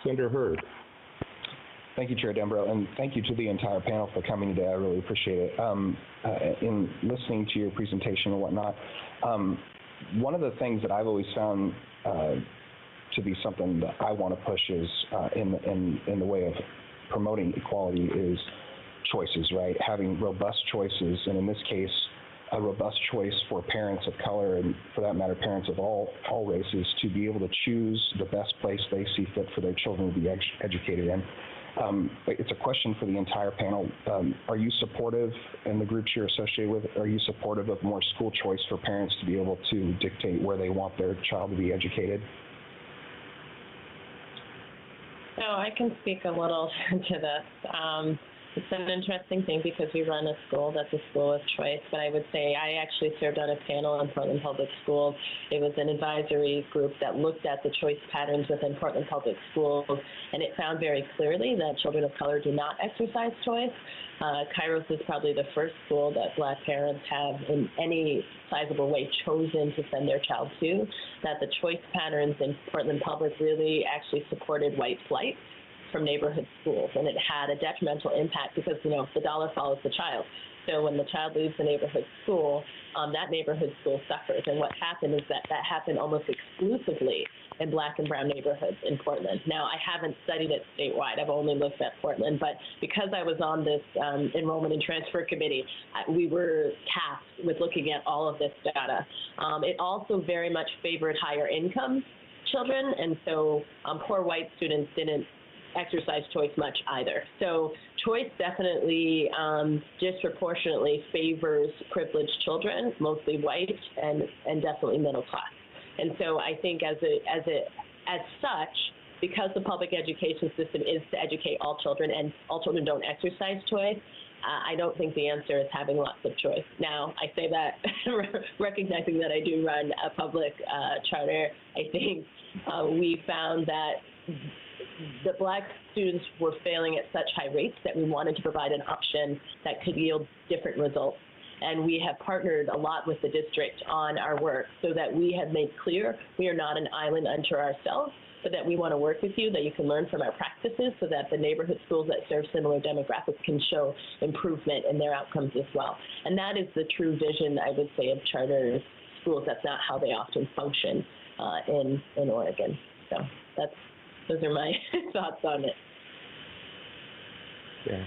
Senator Hurd. Thank you, Chair Dembro, and thank you to the entire panel for coming today. I really appreciate it. In listening to your presentation and whatnot, one of the things that I've always found to be something that I want to push is in the way of promoting equality is choices, right? Having robust choices, and in this case, a robust choice for parents of color, and for that matter, parents of all races, to be able to choose the best place they see fit for their children to be educated in. It's a question for the entire panel. Are you supportive, and the groups you're associated with, are you supportive of more school choice for parents to be able to dictate where they want their child to be educated? So I can speak a little to this. It's an interesting thing because we run a school that's a school of choice, but I would say I actually served on a panel in Portland Public Schools. It was an advisory group that looked at the choice patterns within Portland Public Schools, and it found very clearly that children of color do not exercise choice. Kairos is probably the first school that Black parents have in any sizable way chosen to send their child to, that the choice patterns in Portland Public really actually supported white flight from neighborhood schools, and it had a detrimental impact because, you know, the dollar follows the child. So when the child leaves the neighborhood school, that neighborhood school suffers. And what happened is that happened almost exclusively in Black and brown neighborhoods in Portland. Now, I haven't studied it statewide. I've only looked at Portland. But because I was on this enrollment and transfer committee, we were tasked with looking at all of this data. It also very much favored higher income children. And so poor white students didn't exercise choice much either. So choice definitely disproportionately favors privileged children, mostly white and definitely middle class. And so I think as such, because the public education system is to educate all children and all children don't exercise choice, I don't think the answer is having lots of choice. Now, I say that recognizing that I do run a public charter. I think we found that the Black students were failing at such high rates that we wanted to provide an option that could yield different results. And we have partnered a lot with the district on our work so that we have made clear we are not an island unto ourselves, but that we want to work with you, that you can learn from our practices so that the neighborhood schools that serve similar demographics can show improvement in their outcomes as well. And that is the true vision, I would say, of charter schools. That's not how they often function in Oregon. So those are my thoughts on it. Yeah.